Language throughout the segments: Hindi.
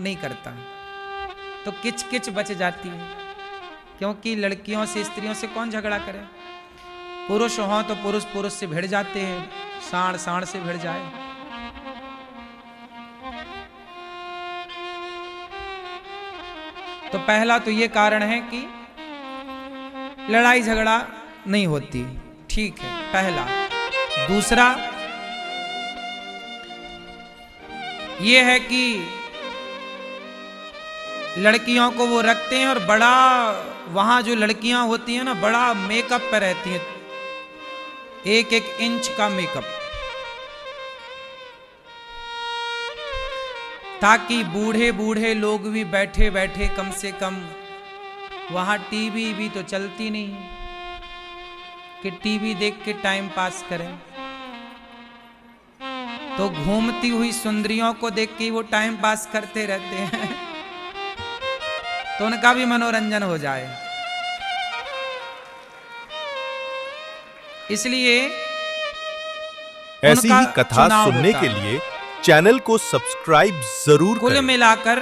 नहीं करता, तो किच किच बच जाती है। क्योंकि लड़कियों से, स्त्रियों से कौन झगड़ा करे। पुरुष हो तो पुरुष पुरुष से भिड़ जाते हैं, साण साण से भिड़ जाए। तो पहला तो ये कारण है कि लड़ाई झगड़ा नहीं होती, ठीक है, पहला। दूसरा ये है कि लड़कियों को वो रखते हैं और बड़ा, वहां जो लड़कियां होती हैं ना, बड़ा मेकअप पे रहती हैं, 1-1 इंच का मेकअप, ताकि बूढ़े बूढ़े लोग भी बैठे बैठे कम से कम, वहां टीवी भी तो चलती नहीं कि टीवी देख के टाइम पास करें, तो घूमती हुई सुंदरियों को देख के वो टाइम पास करते रहते हैं, तो उनका भी मनोरंजन हो जाए। इसलिए ऐसी ही कथा सुनने के लिए चैनल को सब्सक्राइब जरूर करें। कुल मिलाकर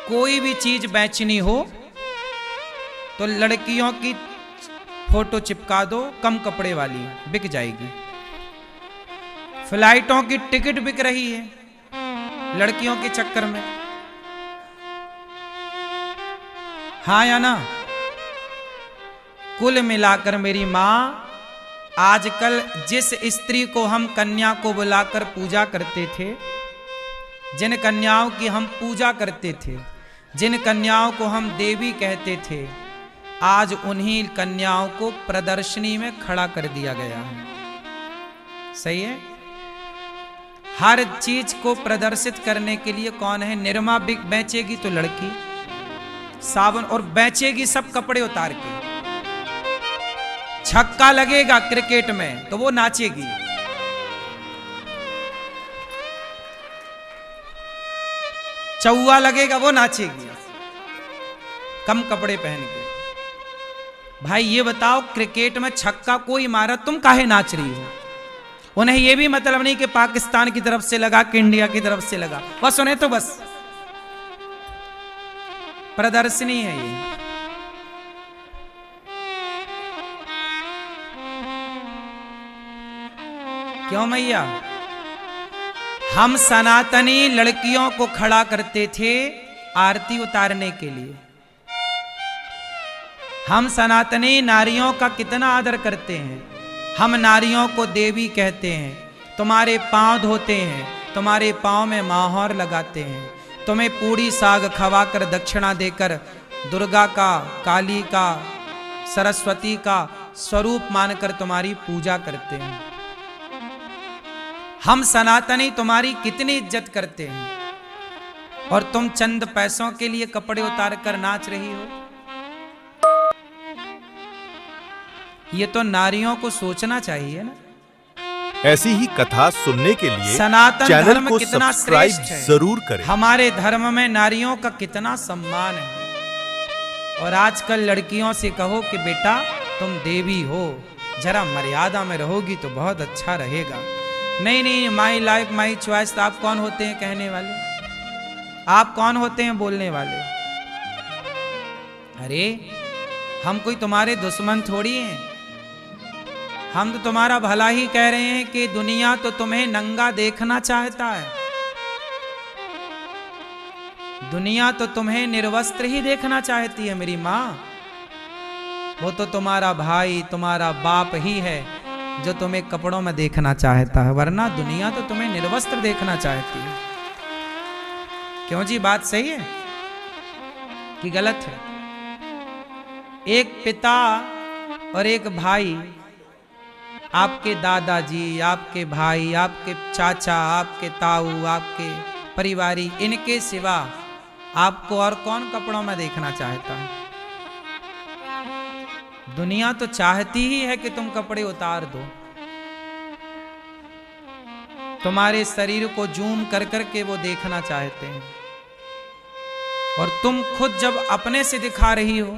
कोई भी चीज बेचनी हो तो लड़कियों की फोटो चिपका दो, कम कपड़े वाली, बिक जाएगी। फ्लाइटों की टिकट बिक रही है लड़कियों के चक्कर में, हाँ या ना। कुल मिलाकर मेरी मां, आजकल जिस स्त्री को हम कन्या को बुलाकर पूजा करते थे, जिन कन्याओं की हम पूजा करते थे, जिन कन्याओं को हम देवी कहते थे, आज उन्हीं कन्याओं को प्रदर्शनी में खड़ा कर दिया गया है। सही है। हर चीज को प्रदर्शित करने के लिए कौन है? निरमा बेचेगी तो लड़की, साबुन, और बेचेगी सब कपड़े उतार के। छक्का लगेगा क्रिकेट में तो वो नाचेगी, चौवा लगेगा वो नाचेगी, कम कपड़े पहन के। भाई ये बताओ, क्रिकेट में छक्का कोई मारा, तुम काहे नाच रही हो? उन्हें ये भी मतलब नहीं कि पाकिस्तान की तरफ से लगा कि इंडिया की तरफ से लगा, बस उन्हें तो बस प्रदर्शनी है ये। क्यों मैया? हम सनातनी लड़कियों को खड़ा करते थे आरती उतारने के लिए। हम सनातनी नारियों का कितना आदर करते हैं। हम नारियों को देवी कहते हैं। तुम्हारे पांव धोते हैं, तुम्हारे पांव में माहौर लगाते हैं, तुम्हें पूड़ी साग खवाकर दक्षिणा देकर दुर्गा का, काली का, सरस्वती का स्वरूप मानकर तुम्हारी पूजा करते हैं। हम सनातनी तुम्हारी कितनी इज्जत करते हैं, और तुम चंद पैसों के लिए कपड़े उतार कर नाच रही हो। ये तो नारियों को सोचना चाहिए ना। ऐसी ही कथा सुनने के लिए सनातन चैनल धर्म को कितना सब्सक्राइब श्रेष्ठ है। जरूर करें। हमारे धर्म में नारियों का कितना सम्मान है। और आजकल लड़कियों से कहो कि बेटा तुम देवी हो, जरा मर्यादा में रहोगी तो बहुत अच्छा रहेगा। नहीं नहीं, माई लाइफ माई चॉइस। तो आप कौन होते हैं कहने वाले? आप कौन होते हैं बोलने वाले? अरे हम कोई तुम्हारे दुश्मन थोड़ी हैं। हम तो तुम्हारा भला ही कह रहे हैं कि दुनिया तो तुम्हें नंगा देखना चाहता है। दुनिया तो तुम्हें निर्वस्त्र ही देखना चाहती है मेरी माँ। वो तो तुम्हारा भाई, तुम्हारा बाप ही है जो तुम्हें कपड़ों में देखना चाहता है, वरना दुनिया तो तुम्हें निर्वस्त्र देखना चाहती है। क्यों जी, बात सही है कि गलत है? एक पिता और एक भाई, आपके दादाजी, आपके भाई, आपके चाचा, आपके ताऊ, आपके परिवारी, इनके सिवा आपको और कौन कपड़ों में देखना चाहता है? दुनिया तो चाहती ही है कि तुम कपड़े उतार दो। तुम्हारे शरीर को जूम कर करके वो देखना चाहते हैं। और तुम खुद जब अपने से दिखा रही हो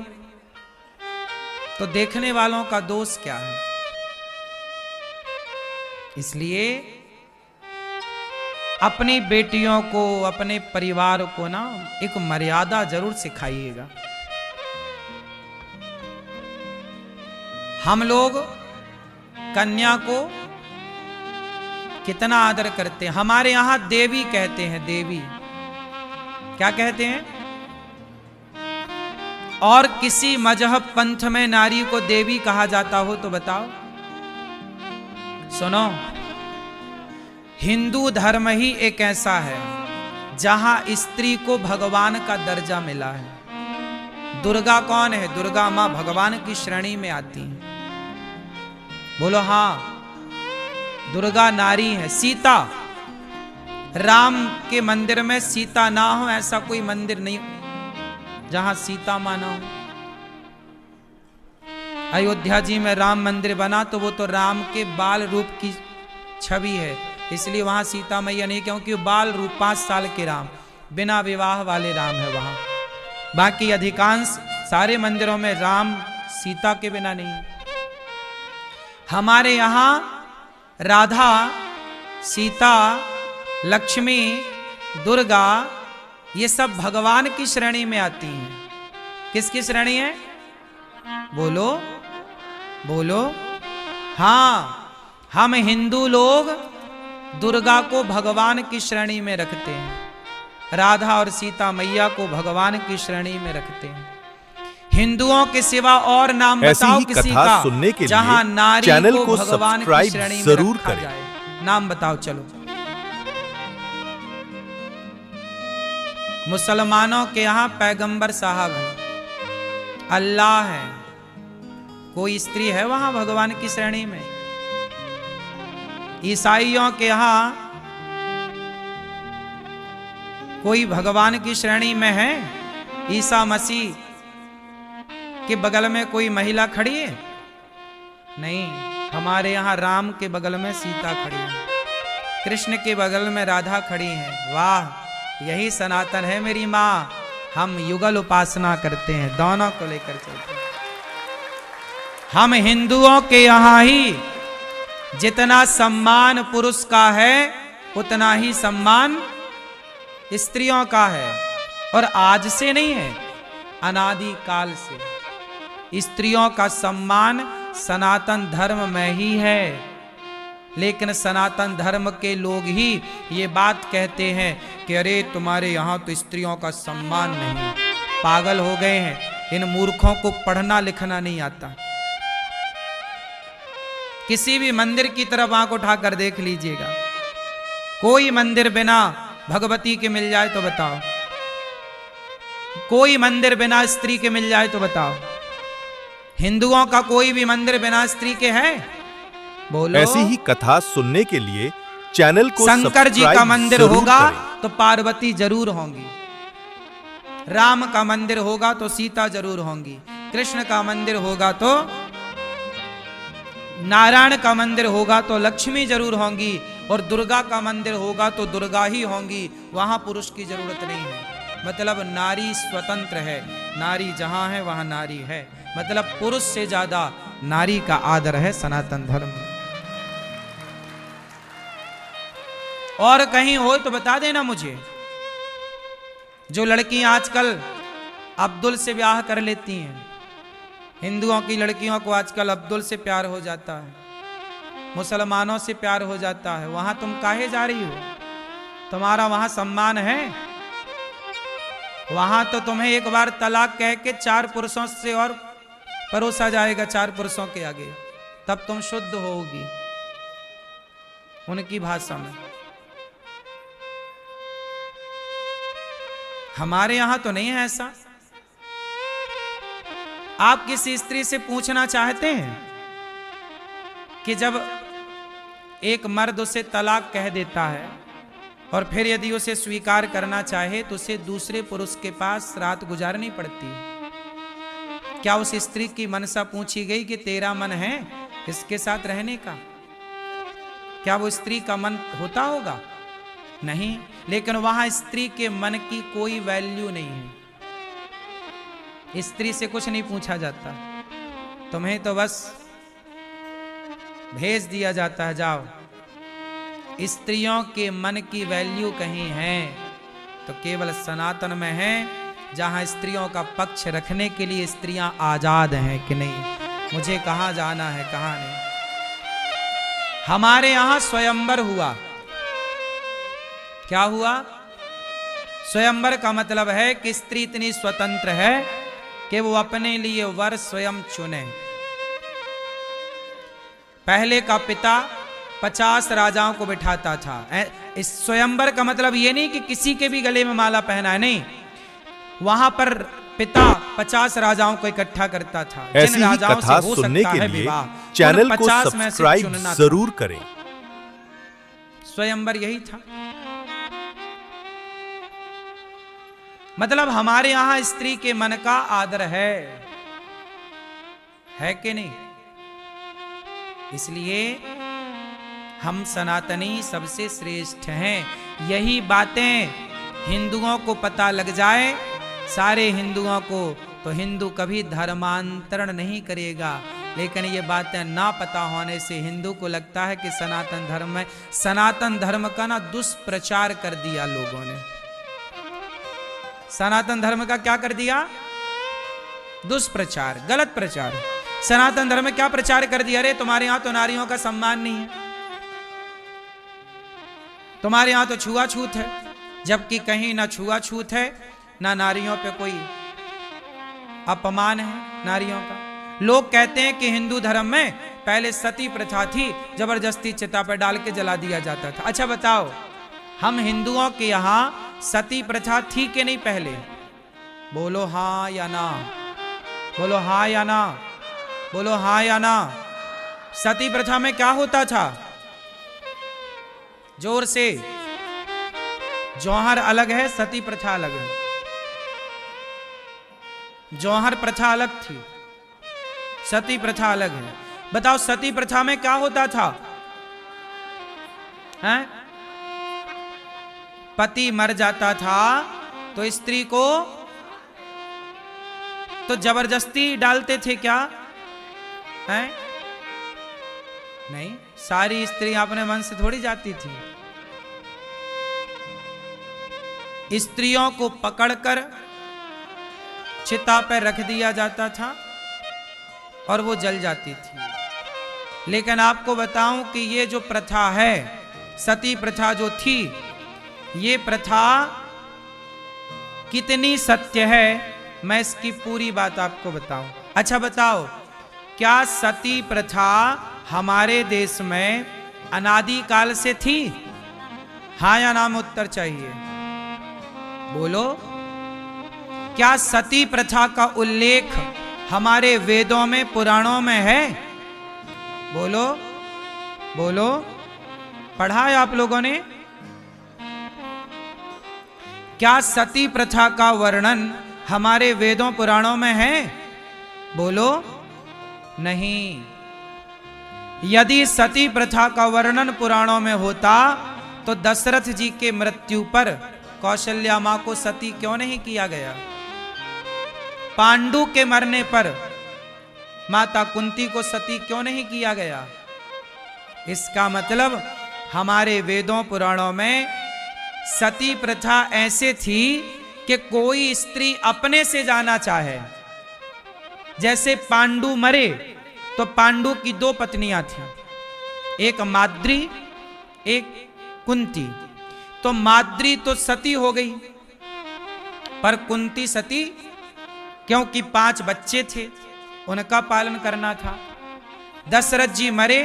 तो देखने वालों का दोष क्या है? इसलिए अपनी बेटियों को, अपने परिवार को ना एक मर्यादा जरूर सिखाइएगा। हम लोग कन्या को कितना आदर करते हैं। हमारे यहां देवी कहते हैं, देवी क्या कहते हैं? और किसी मजहब पंथ में नारी को देवी कहा जाता हो तो बताओ। सुनो, हिंदू धर्म ही एक ऐसा है जहां स्त्री को भगवान का दर्जा मिला है। दुर्गा कौन है? दुर्गा मां भगवान की श्रेणी में आती है। बोलो हाँ, दुर्गा नारी है। सीता, राम के मंदिर में सीता ना हो ऐसा कोई मंदिर नहीं जहां सीता मां ना हो। अयोध्या जी में राम मंदिर बना तो वो तो राम के बाल रूप की छवि है, इसलिए वहां सीता मैया नहीं, क्योंकि बाल रूप 5 साल के राम, बिना विवाह वाले राम है वहां। बाकी अधिकांश सारे मंदिरों में राम सीता के बिना नहीं। हमारे यहां राधा, सीता, लक्ष्मी, दुर्गा ये सब भगवान की श्रेणी में आती हैं। किसकी श्रेणी है? बोलो बोलो। हाँ, हम हिंदू लोग दुर्गा को भगवान की श्रेणी में रखते हैं, राधा और सीता मैया को भगवान की श्रेणी में रखते हैं। हिंदुओं के सिवा और नाम बताओ किसी का सुनने के जहां लिए नारी चैनल को को भगवान की श्रेणी में जरूर रखा करें। जाए। नाम बताओ। चलो, मुसलमानों के यहां पैगंबर साहब हैं, अल्लाह है, कोई स्त्री है वहां भगवान की श्रेणी में? ईसाइयों के यहां कोई भगवान की श्रेणी में है? ईसा मसीह के बगल में कोई महिला खड़ी है? नहीं, हमारे यहां राम के बगल में सीता खड़ी है, कृष्ण के बगल में राधा खड़ी है। वाह, यही सनातन है मेरी माँ। हम युगल उपासना करते हैं, दोनों को लेकर चलते हैं। हम हिंदुओं के यहां ही जितना सम्मान पुरुष का है उतना ही सम्मान स्त्रियों का है। और आज से नहीं है, अनादि काल से स्त्रियों का सम्मान सनातन धर्म में ही है। लेकिन सनातन धर्म के लोग ही ये बात कहते हैं कि अरे तुम्हारे यहां तो स्त्रियों का सम्मान नहीं। पागल हो गए हैं, इन मूर्खों को पढ़ना लिखना नहीं आता। किसी भी मंदिर की तरफ आंख उठाकर देख लीजिएगा, कोई मंदिर बिना भगवती के मिल जाए तो बताओ, कोई मंदिर बिना स्त्री के मिल जाए तो बताओ। हिंदुओं का कोई भी मंदिर बिना स्त्री के है? बोलो। ऐसी ही कथा सुनने के लिए चैनल को शंकर जी का मंदिर जरूर होगा करें। तो पार्वती जरूर होंगी, राम का मंदिर होगा तो सीता जरूर होंगी, कृष्ण का मंदिर होगा तो, नारायण का मंदिर होगा तो लक्ष्मी जरूर होंगी, और दुर्गा का मंदिर होगा तो दुर्गा ही होंगी। वहां पुरुष की जरूरत नहीं है। मतलब नारी स्वतंत्र है, नारी जहां है वहां नारी है। मतलब पुरुष से ज्यादा नारी का आदर है सनातन धर्म में। और कहीं हो तो बता देना मुझे। जो लड़कियां आजकल अब्दुल से ब्याह कर लेती हैं, हिंदुओं की लड़कियों को आजकल अब्दुल से प्यार हो जाता है, मुसलमानों से प्यार हो जाता है, वहां तुम काहे जा रही हो? तुम्हारा वहां सम्मान है? वहां तो तुम्हें एक बार तलाक कह के 4 पुरुषों से और परोसा जाएगा, 4 पुरुषों के आगे, तब तुम शुद्ध होगी उनकी भाषा में। हमारे यहां तो नहीं है ऐसा। आप किसी स्त्री से पूछना चाहते हैं कि जब एक मर्द उसे तलाक कह देता है और फिर यदि उसे स्वीकार करना चाहे तो उसे दूसरे पुरुष के पास रात गुजारनी पड़ती है, क्या उस स्त्री की मनसा पूछी गई कि तेरा मन है इसके साथ रहने का? क्या वो स्त्री का मन होता होगा? नहीं। लेकिन वहां स्त्री के मन की कोई वैल्यू नहीं है। स्त्री से कुछ नहीं पूछा जाता, तुम्हें तो बस भेज दिया जाता है, जाओ स्त्रियों के मन की वैल्यू कहीं है तो केवल सनातन में है, जहां स्त्रियों का पक्ष रखने के लिए स्त्रियां आजाद हैं कि नहीं, मुझे कहां जाना है कहां नहीं। हमारे यहां स्वयंवर हुआ। क्या हुआ? स्वयंवर का मतलब है कि स्त्री इतनी स्वतंत्र है कि वो अपने लिए वर स्वयं चुने। पहले का पिता 50 राजाओं को बिठाता था। इस स्वयंवर का मतलब ये नहीं कि किसी के भी गले में माला पहना है, नहीं, वहां पर पिता 50 राजाओं को इकट्ठा करता था। ऐसी जिन ही राजाओं कथा से हो सुनने सकता के है लिए विवाह, चैनल उन को 50 में से सब्सक्राइब चुनना था। जरूर करें। स्वयंवर यही था। मतलब हमारे यहां स्त्री के मन का आदर है कि नहीं? इसलिए हम सनातनी सबसे श्रेष्ठ हैं। यही बातें हिंदुओं को पता लग जाए, सारे हिंदुओं को, तो हिंदू कभी धर्मांतरण नहीं करेगा। लेकिन ये बातें ना पता होने से हिंदू को लगता है कि सनातन धर्म में, सनातन धर्म का ना दुष्प्रचार कर दिया लोगों ने। सनातन धर्म का क्या कर दिया? दुष्प्रचार, गलत प्रचार। सनातन धर्म में क्या प्रचार कर दिया? अरे तुम्हारे यहां तो नारियों का सम्मान नहीं है, तुम्हारे यहां तो छुआछूत है, जबकि कहीं ना छुआछूत है ना नारियों पे कोई अपमान है नारियों का। लोग कहते हैं कि हिंदू धर्म में पहले सती प्रथा थी, जबरदस्ती चिता पर डाल के जला दिया जाता था। अच्छा बताओ, हम हिंदुओं के यहां सती प्रथा थी कि नहीं पहले? बोलो हां या ना, बोलो हां या ना, बोलो हां या ना। सती प्रथा में क्या होता था? जोर से। जौहर अलग है, सती प्रथा अलग है। जौहर प्रथा अलग थी, सती प्रथा अलग है। बताओ सती प्रथा में क्या होता था? हैं? पति मर जाता था तो स्त्री को तो जबरदस्ती डालते थे क्या? हैं? नहीं, सारी स्त्री अपने मन से थोड़ी जाती थी। स्त्रियों को पकड़कर चिता पर रख दिया जाता था और वो जल जाती थी। लेकिन आपको बताऊं कि ये जो प्रथा है, सती प्रथा जो थी, ये प्रथा कितनी सत्य है, मैं इसकी पूरी बात आपको बताऊं। अच्छा बताओ, क्या सती प्रथा हमारे देश में अनादि काल से थी? हाँ या ना में उत्तर चाहिए, बोलो। क्या सती प्रथा का उल्लेख हमारे वेदों में, पुराणों में है? बोलो बोलो, पढ़ा है आप लोगों ने? क्या सती प्रथा का वर्णन हमारे वेदों पुराणों में है? बोलो नहीं। यदि सती प्रथा का वर्णन पुराणों में होता तो दशरथ जी के मृत्यु पर कौशल्या मां को सती क्यों नहीं किया गया? पांडु के मरने पर माता कुंती को सती क्यों नहीं किया गया? इसका मतलब हमारे वेदों पुराणों में सती प्रथा ऐसे थी कि कोई स्त्री अपने से जाना चाहे, जैसे पांडु मरे तो पांडु की 2 पत्नियां थीं, एक माद्री एक कुंती। तो माद्री तो सती हो गई, पर कुंती सती क्योंकि 5 बच्चे थे, उनका पालन करना था। दशरथ जी मरे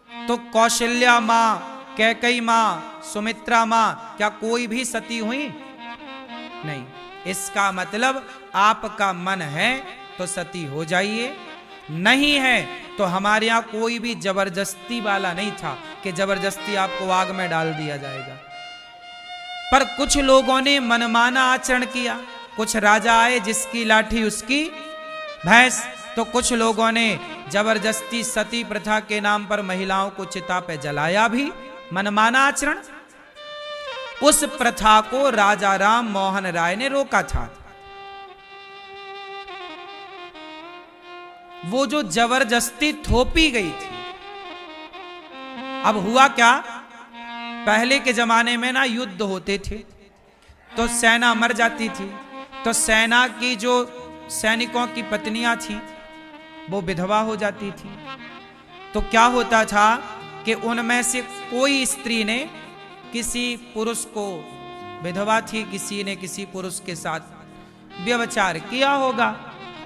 तो कौशल्या मां, कैकेयी मां, सुमित्रा मां, क्या कोई भी सती हुई? नहीं। इसका मतलब आपका मन है तो सती हो जाइए, नहीं है तो हमारे यहां कोई भी जबरदस्ती वाला नहीं था कि जबरदस्ती आपको आग में डाल दिया जाएगा। पर कुछ लोगों ने मनमाना आचरण किया। कुछ राजा आए, जिसकी लाठी उसकी भैंस। तो कुछ लोगों ने जबरदस्ती सती प्रथा के नाम पर महिलाओं को चिता पे जलाया भी, मनमाना आचरण। उस प्रथा को राजा राम मोहन राय ने रोका था। वो जो जबरदस्ती थोपी गई थी, अब हुआ क्या पहले के जमाने में ना युद्ध होते थे तो सेना मर जाती थी, तो सेना की जो सैनिकों की पत्नियां थीं वो विधवा हो जाती थी। तो क्या होता था कि उनमें से कोई स्त्री ने किसी पुरुष को, विधवा थी, किसी ने किसी पुरुष के साथ व्यभिचार किया होगा,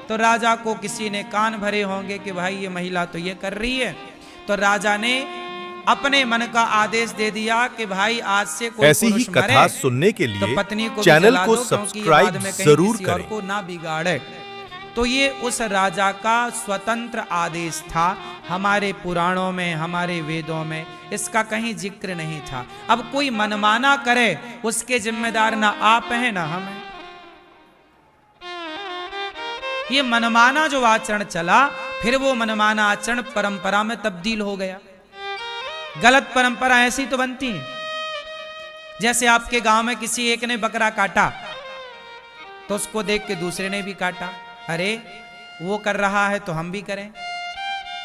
तो राजा को किसी ने कान भरे होंगे कि भाई ये महिला तो ये कर रही है, तो राजा ने अपने मन का आदेश दे दिया कि भाई आज से कोई ऐसी ही पुरुष कथा मरे सुनने के तो लिए पत्नी को चैनल जला को दो, क्योंकि ये सब्सक्राइब बाद में कहीं जरूर किसी और करें। को ना बिगाड़े। तो ये उस राजा का स्वतंत्र आदेश था। हमारे पुराणों में, हमारे वेदों में इसका कहीं जिक्र नहीं था। अब कोई मनमाना करे उसके जिम्मेदार ना आप हैं ना हम हैं। ये मनमाना जो आचरण चला, फिर वो मनमाना आचरण परंपरा में तब्दील हो गया। गलत परंपरा ऐसी तो बनती है, जैसे आपके गांव में किसी एक ने बकरा काटा तो उसको देख के दूसरे ने भी काटा, अरे वो कर रहा है तो हम भी करें।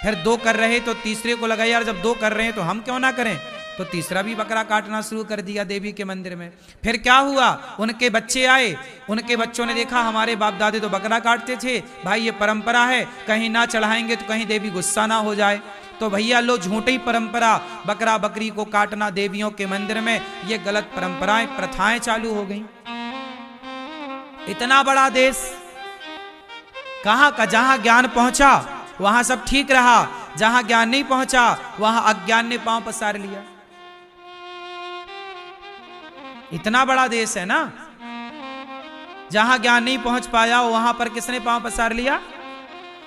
फिर दो कर रहे तो तीसरे को लगा यार जब दो कर रहे हैं तो हम क्यों ना करें, तो तीसरा भी बकरा काटना शुरू कर दिया देवी के मंदिर में। फिर क्या हुआ, उनके बच्चे आए, उनके बच्चों ने देखा हमारे बाप दादे तो बकरा काटते थे, भाई ये परंपरा है, कहीं ना चढ़ाएंगे तो कहीं देवी गुस्सा ना हो जाए, तो भैया लो झूठी परंपरा, बकरा बकरी को काटना देवियों के मंदिर में, ये गलत परंपराएं प्रथाएं चालू हो गई। इतना बड़ा देश, कहां का जहां ज्ञान पहुंचा वहां सब ठीक रहा, जहां ज्ञान नहीं पहुंचा वहां अज्ञान ने पांव पसार लिया। इतना बड़ा देश है ना, जहां ज्ञान नहीं पहुंच पाया वहां पर किसने पांव पसार लिया,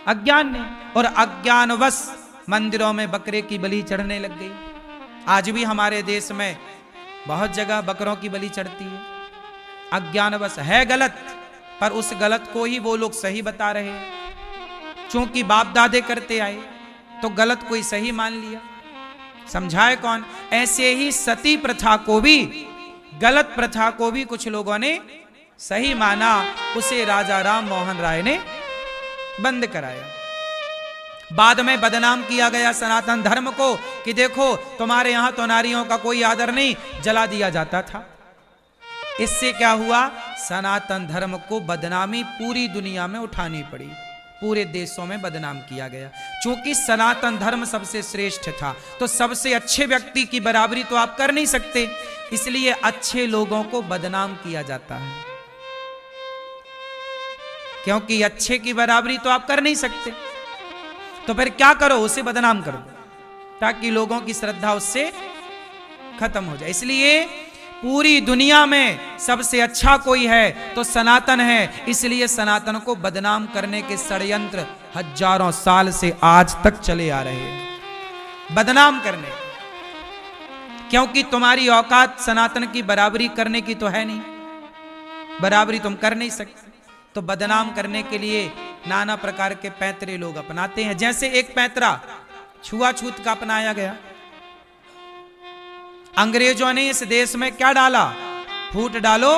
अज्ञान ने। और अज्ञानवश मंदिरों में बकरे की बलि चढ़ने लग गई। आज भी हमारे देश में बहुत जगह बकरों की बलि चढ़ती है, अज्ञानवश। है गलत, पर उस गलत को ही वो लोग सही बता रहे हैं, क्योंकि बाप दादे करते आए तो गलत कोई सही मान लिया। समझाए कौन? ऐसे ही सती प्रथा को भी, गलत प्रथा को भी कुछ लोगों ने सही माना, उसे राजा राम मोहन राय ने बंद कराया। बाद में बदनाम किया गया सनातन धर्म को कि देखो तुम्हारे यहां तो नारियों का कोई आदर नहीं, जला दिया जाता था। इससे क्या हुआ, सनातन धर्म को बदनामी पूरी दुनिया में उठानी पड़ी, पूरे देशों में बदनाम किया गया। क्योंकि सनातन धर्म सबसे श्रेष्ठ था, तो सबसे अच्छे व्यक्ति की बराबरी तो आप कर नहीं सकते, इसलिए अच्छे लोगों को बदनाम किया जाता है, क्योंकि अच्छे की बराबरी तो आप कर नहीं सकते। तो फिर क्या करो, उसे बदनाम करो, ताकि लोगों की श्रद्धा उससे खत्म हो जाए। इसलिए पूरी दुनिया में सबसे अच्छा कोई है तो सनातन है, इसलिए सनातन को बदनाम करने के षड्यंत्र हजारों साल से आज तक चले आ रहे हैं, बदनाम करने। क्योंकि तुम्हारी औकात सनातन की बराबरी करने की तो है नहीं, बराबरी तुम कर नहीं सकते, तो बदनाम करने के लिए नाना प्रकार के पैंतरे लोग अपनाते हैं। जैसे एक पैंतरा छुआछूत का अपनाया गया। अंग्रेजों ने इस देश में क्या डाला, फूट डालो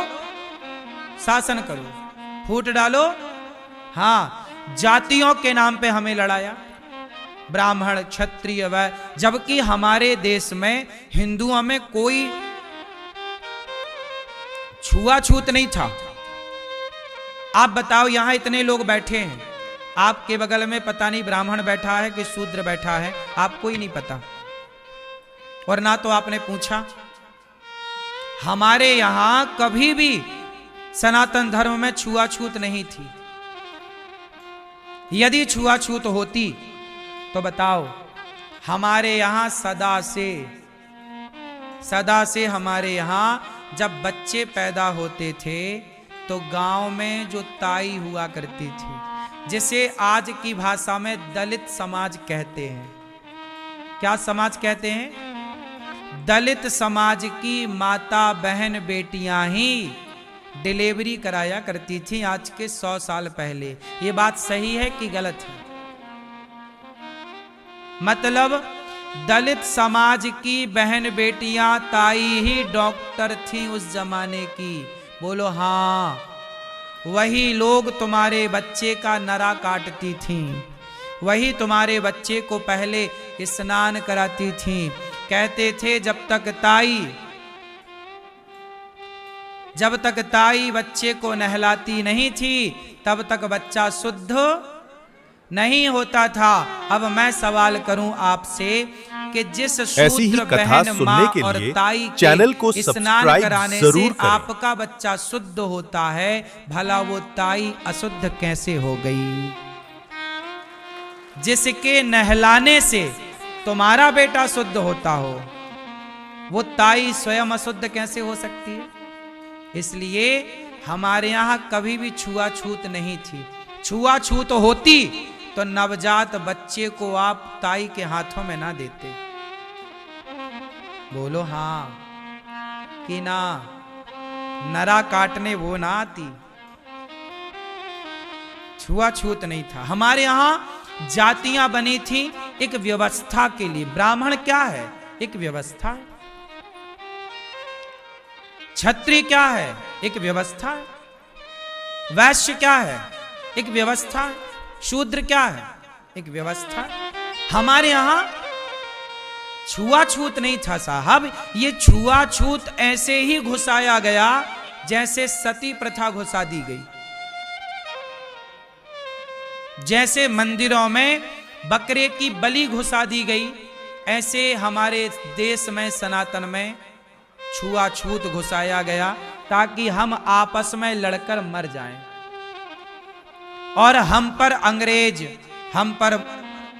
शासन करो, फूट डालो, हां, जातियों के नाम पे हमें लड़ाया, ब्राह्मण क्षत्रिय वैश्य, जबकि हमारे देश में हिंदुओं में कोई छुआछूत नहीं था। आप बताओ, यहां इतने लोग बैठे हैं, आपके बगल में पता नहीं ब्राह्मण बैठा है कि शूद्र बैठा है, आपको ही नहीं पता, और ना तो आपने पूछा। हमारे यहां कभी भी सनातन धर्म में छुआछूत नहीं थी। यदि छुआछूत होती तो बताओ, हमारे यहां सदा से हमारे यहां जब बच्चे पैदा होते थे तो गांव में जो ताई हुआ करती थी, जिसे आज की भाषा में दलित समाज कहते हैं। क्या समाज कहते हैं? दलित समाज की माता बहन बेटियां ही डिलीवरी कराया करती थी आज के 100 साल पहले। ये बात सही है कि गलत है? मतलब दलित समाज की बहन बेटियां ताई ही डॉक्टर थी उस जमाने की। बोलो हाँ, वही लोग तुम्हारे बच्चे का नरा काटती थीं, वही तुम्हारे बच्चे को पहले स्नान कराती थीं, कहते थे जब तक ताई बच्चे को नहलाती नहीं थी तब तक बच्चा शुद्ध नहीं होता था। अब मैं सवाल करूं आपसे कि जिस ऐसी ही शूद्र कथा बहन सुनने माँ के और लिए ताई चैनल को के स्नान सब्सक्राइब कराने जरूर से करें। आपका बच्चा शुद्ध होता है, भला वो ताई अशुद्ध कैसे हो गई? जिसके नहलाने से तुम्हारा बेटा शुद्ध होता हो, वो ताई स्वयं अशुद्ध कैसे हो सकती है? इसलिए हमारे यहां कभी भी छुआछूत नहीं थी। छुआछूत होती तो नवजात बच्चे को आप ताई के हाथों में ना देते। बोलो हां कि ना? नरा काटने वो ना आती। छुआछूत नहीं था। हमारे यहां जातियां बनी थी एक व्यवस्था के लिए। ब्राह्मण क्या है? एक व्यवस्था है। क्षत्रिय क्या है? एक व्यवस्था है। वैश्य क्या है? एक व्यवस्था है। शूद्र क्या है? एक व्यवस्था है। हमारे यहां छुआछूत नहीं था साहब। ये छुआछूत ऐसे ही घुसाया गया जैसे सती प्रथा घुसा दी गई, जैसे मंदिरों में बकरे की बलि घुसा दी गई, ऐसे हमारे देश में सनातन में छुआछूत घुसाया गया ताकि हम आपस में लड़कर मर जाएं और हम पर अंग्रेज, हम पर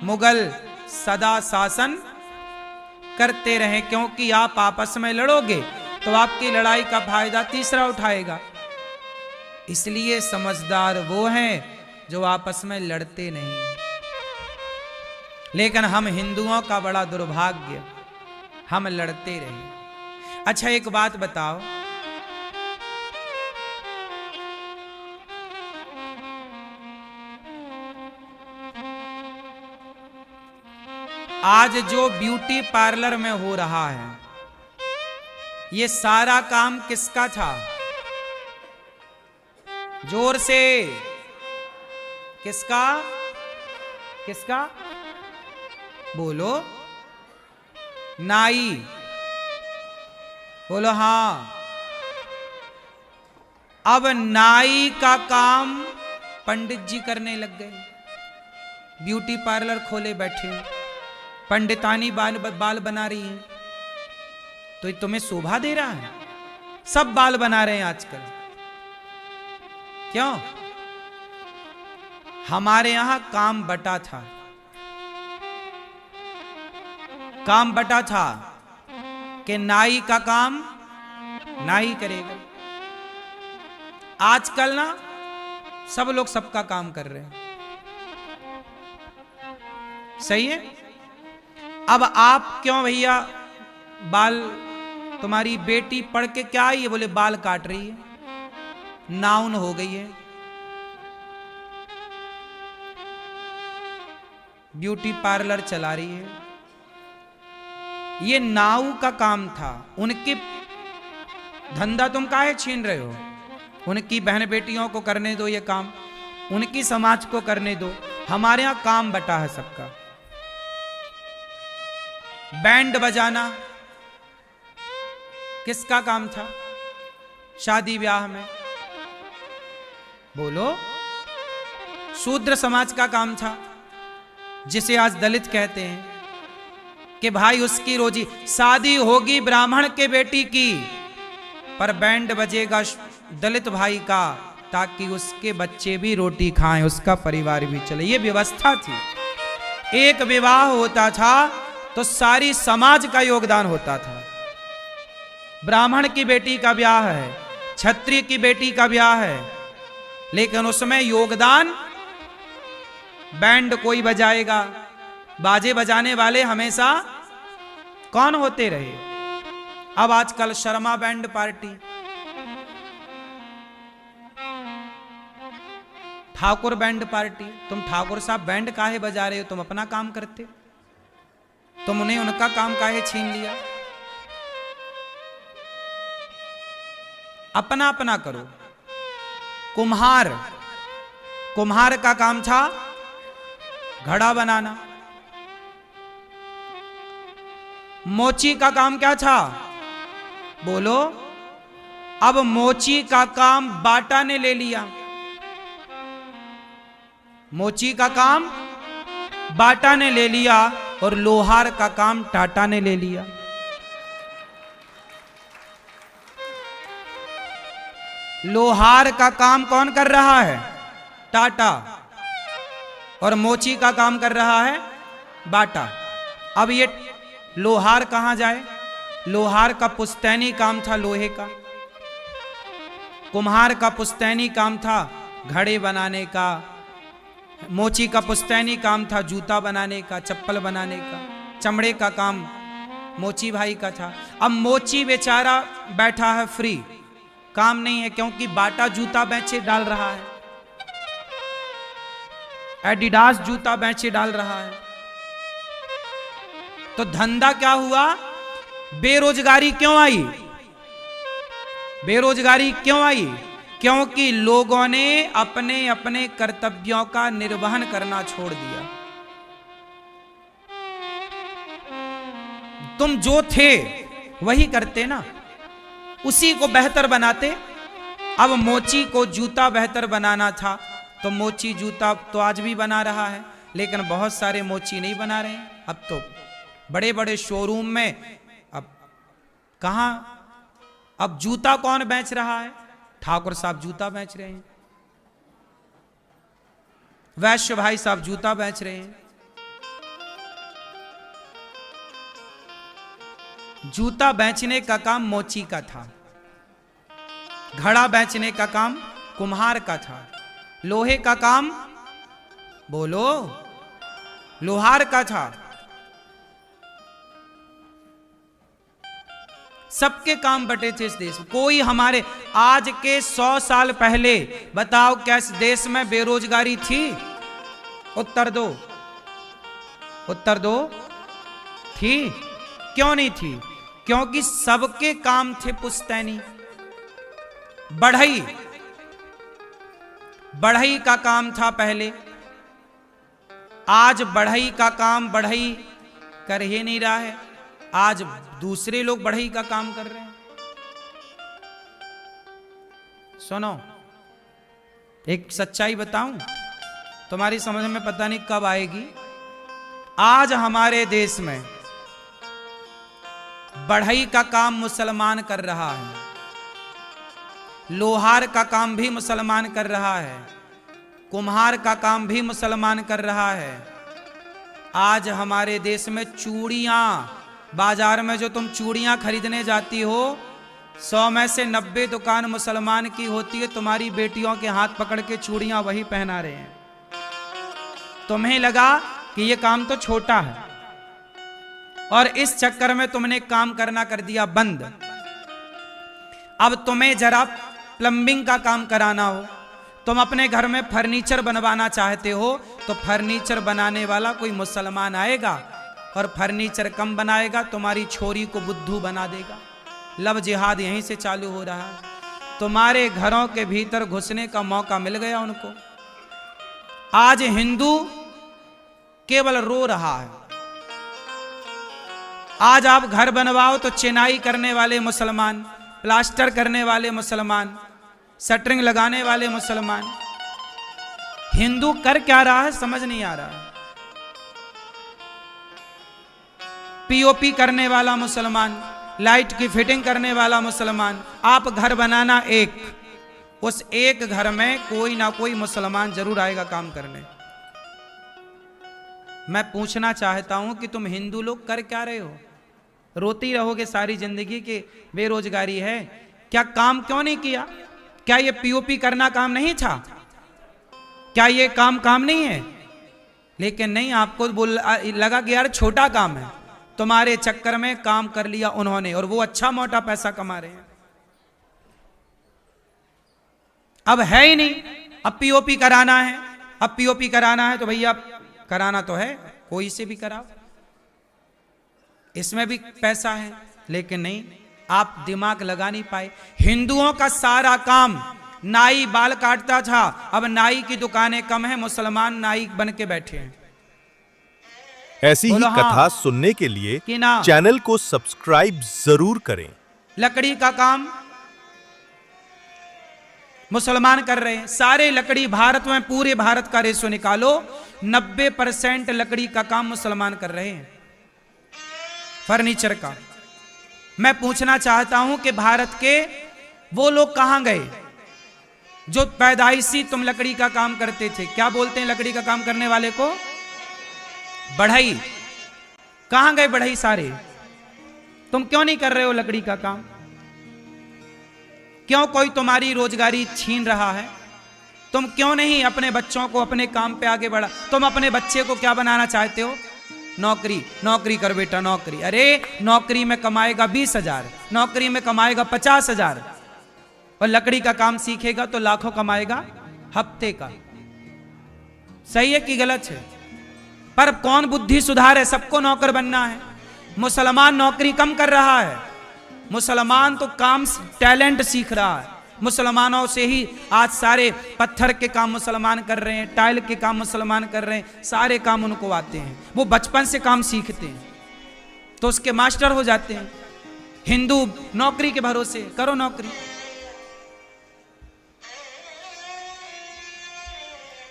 मुगल सदा शासन करते रहें। क्योंकि आप आपस में लड़ोगे तो आपकी लड़ाई का फायदा तीसरा उठाएगा। इसलिए समझदार वो हैं जो आपस में लड़ते नहीं। लेकिन हम हिंदुओं का बड़ा दुर्भाग्य, हम लड़ते रहे। अच्छा एक बात बताओ, आज जो ब्यूटी पार्लर में हो रहा है, ये सारा काम किसका था? जोर से, किसका? किसका? बोलो। नाई। बोलो हां। अब नाई का काम पंडित जी करने लग गए। ब्यूटी पार्लर खोले बैठे, पंडितानी बाल बना रही है। तो ये तुम्हें शोभा दे रहा है? सब बाल बना रहे हैं आजकल। क्यों? हमारे यहां काम बटा था। काम बटा था कि नाई का काम नाई करेगा। आजकल ना सब लोग सबका काम कर रहे हैं। सही है? अब आप क्यों भैया बाल, तुम्हारी बेटी पढ़ के क्या आई है? बोले बाल काट रही है, नाउन हो गई है। ब्यूटी पार्लर चला रही है। ये नाऊ का काम था। उनकी धंधा तुम काहे छीन रहे हो? उनकी बहन बेटियों को करने दो ये काम, उनकी समाज को करने दो। हमारे यहां काम बटा है सबका। बैंड बजाना किसका काम था? शादी ब्याह में। बोलो। शूद्र समाज का काम था, जिसे आज दलित कहते हैं कि भाई उसकी रोजी। शादी होगी ब्राह्मण के बेटी की, पर बैंड बजेगा दलित भाई का, ताकि उसके बच्चे भी रोटी खाएं, उसका परिवार भी चले। ये व्यवस्था थी। एक विवाह होता था तो सारी समाज का योगदान होता था। ब्राह्मण की बेटी का ब्याह है, क्षत्रिय की बेटी का ब्याह है, लेकिन उसमें योगदान बैंड कोई बजाएगा। बाजे बजाने वाले हमेशा कौन होते रहे? अब आजकल Sharma band party, Thakur band party. तुम ठाकुर साहब बैंड काहे बजा रहे हो? तुम अपना काम करते, तुमने उनका काम काहे छीन लिया? अपना अपना करो। कुम्हार, कुम्हार का काम था घड़ा बनाना। मोची का काम क्या था? बोलो। अब मोची का काम बाटा ने ले लिया। मोची का काम बाटा ने ले लिया और लोहार का काम टाटा ने ले लिया। लोहार का काम कौन कर रहा है? टाटा। और मोची का काम कर रहा है बाटा। अब ये लोहार कहां जाए? लोहार का पुश्तैनी काम था लोहे का, कुम्हार का पुश्तैनी काम था घड़े बनाने का, मोची का पुश्तैनी काम था जूता बनाने का, चप्पल बनाने का, चमड़े का काम मोची भाई का था। अब मोची बेचारा बैठा है फ्री, काम नहीं है, क्योंकि बाटा जूता बेचे डाल रहा है, एडिडास जूता बेचे डाल रहा है। तो धंधा क्या हुआ? बेरोजगारी क्यों आई? बेरोजगारी क्यों आई? क्योंकि लोगों ने अपने अपने कर्तव्यों का निर्वहन करना छोड़ दिया। तुम जो थे वही करते ना, उसी को बेहतर बनाते। अब मोची को जूता बेहतर बनाना था तो मोची जूता तो आज भी बना रहा है, लेकिन बहुत सारे मोची नहीं बना रहे हैं। अब तो बड़े बड़े शोरूम में अब कहां, अब जूता कौन बेच रहा है? ठाकुर साहब जूता बेच रहे हैं, वैश्य भाई साहब जूता बेच रहे हैं। जूता बेचने का काम मोची का था, घड़ा बेचने का काम कुम्हार का था, लोहे का काम बोलो लोहार का था। सबके काम बटे थे इस देश में। कोई हमारे आज के 100 साल पहले बताओ क्या इस देश में बेरोजगारी थी? उत्तर दो, उत्तर दो। थी? क्यों नहीं थी? क्योंकि सबके काम थे पुश्तैनी। बढ़ई, बढ़ई का काम था पहले, आज बढ़ई का काम बढ़ई कर ही नहीं रहा है, आज दूसरे लोग बढ़ई का काम कर रहे हैं। सुनो, एक सच्चाई बताऊं, तुम्हारी समझ में पता नहीं कब आएगी। आज हमारे देश में बढ़ई का काम मुसलमान कर रहा है, लोहार का काम भी मुसलमान कर रहा है, कुम्हार का काम भी मुसलमान कर रहा है। आज हमारे देश में चूड़ियां, बाजार में जो तुम चूड़ियां खरीदने जाती हो, 100 में से 90 दुकान मुसलमान की होती है। तुम्हारी बेटियों के हाथ पकड़ के चूड़ियां वही पहना रहे हैं। तुम्हें लगा कि ये काम तो छोटा है, और इस चक्कर में तुमने काम करना कर दिया बंद। अब तुम्हें जरा प्लम्बिंग का काम कराना हो, तुम अपने घर में फर्नीचर बनवाना चाहते हो, तो फर्नीचर बनाने वाला कोई मुसलमान आएगा और फर्नीचर कम बनाएगा, तुम्हारी छोरी को बुद्धू बना देगा। लव जिहाद यहीं से चालू हो रहा है। तुम्हारे घरों के भीतर घुसने का मौका मिल गया उनको। आज हिंदू केवल रो रहा है। आज आप घर बनवाओ तो चिनाई करने वाले मुसलमान, प्लास्टर करने वाले मुसलमान, शटरिंग लगाने वाले मुसलमान। हिंदू कर क्या रहा है समझ नहीं आ रहा है। पीओपी करने वाला मुसलमान, लाइट की फिटिंग करने वाला मुसलमान। आप घर बनाना एक, उस एक घर में कोई ना कोई मुसलमान जरूर आएगा काम करने। मैं पूछना चाहता हूं कि तुम हिंदू लोग कर क्या रहे हो? रोती रहोगे सारी जिंदगी कि बेरोजगारी है, क्या काम क्यों नहीं किया? क्या ये पीओपी करना काम नहीं था? क्या ये काम नहीं है? लेकिन नहीं, आपको लगा कि यार छोटा काम है, तुम्हारे चक्कर में काम कर लिया उन्होंने, और वो अच्छा मोटा पैसा कमा रहे हैं। अब है ही नहीं, अब पीओपी कराना है, अब पीओपी कराना है तो भैया कराना तो है, कोई से भी कराओ, इसमें भी पैसा है। लेकिन नहीं, आप दिमाग लगा नहीं पाए। हिंदुओं का सारा काम, नाई बाल काटता था, अब नाई की दुकानें कम है, मुसलमान नाई बन के बैठे हैं। ऐसी ही बोलो हाँ। कथा सुनने के लिए कि ना चैनल को सब्सक्राइब जरूर करें। लकड़ी का काम मुसलमान कर रहे हैं। सारे लकड़ी भारत में, पूरे भारत का रेशो निकालो, 90% लकड़ी का काम मुसलमान कर रहे हैं, फर्नीचर का। मैं पूछना चाहता हूं कि भारत के वो लोग कहां गए जो पैदाइशी तुम लकड़ी का काम करते थे? क्या बोलते हैं लकड़ी का काम करने वाले को? बढ़ई। कहां गए बढ़ई सारे? तुम क्यों नहीं कर रहे हो लकड़ी का काम? क्यों कोई तुम्हारी रोजगारी छीन रहा है? तुम क्यों नहीं अपने बच्चों को अपने काम पे आगे बढ़ा? तुम अपने बच्चे को क्या बनाना चाहते हो? नौकरी। नौकरी कर बेटा, नौकरी। अरे नौकरी में कमाएगा 20,000, नौकरी में कमाएगा 50,000, और लकड़ी का काम सीखेगा तो लाखों कमाएगा हफ्ते का। सही है कि गलत है? पर कौन बुद्धि सुधार है? सबको नौकर बनना है। मुसलमान नौकरी कम कर रहा है, मुसलमान तो काम टैलेंट सीख रहा है। मुसलमानों से ही आज सारे पत्थर के काम मुसलमान कर रहे हैं, टाइल के काम मुसलमान कर रहे हैं, सारे काम उनको आते हैं। वो बचपन से काम सीखते हैं तो उसके मास्टर हो जाते हैं। हिंदू नौकरी के भरोसे, करो नौकरी।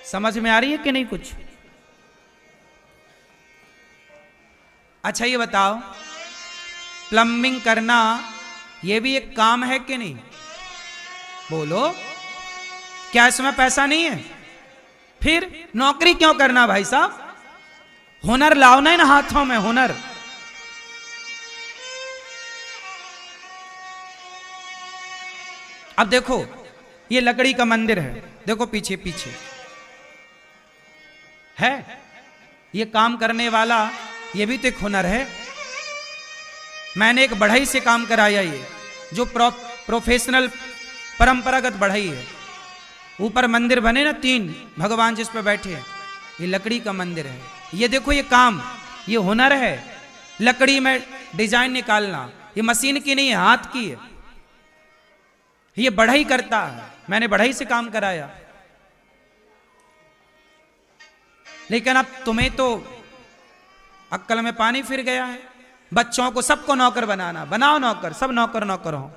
समझ में आ रही है कि नहीं कुछ? अच्छा ये बताओ, प्लम्बिंग करना ये भी एक काम है कि नहीं? बोलो, क्या इसमें पैसा नहीं है? फिर नौकरी क्यों करना भाई साहब? हुनर लाओ ना इन हाथों में, हुनर। अब देखो, ये लकड़ी का मंदिर है, देखो पीछे पीछे है। ये काम करने वाला, ये भी तो एक हुनर है। मैंने एक बढ़ई से काम कराया, ये जो प्रोफेशनल परंपरागत बढ़ई है। ऊपर मंदिर बने ना 3 भगवान जिस पे बैठे हैं, ये लकड़ी का मंदिर है। ये देखो, ये काम, ये हुनर है। लकड़ी में डिजाइन निकालना, ये मशीन की नहीं है, हाथ की है। ये बढ़ई करता है, मैंने बढ़ई से काम कराया। लेकिन अब तुम्हें तो अक्ल में पानी फिर गया है। बच्चों को सबको नौकर बनाना, बनाओ नौकर, सब नौकर नौकर हो।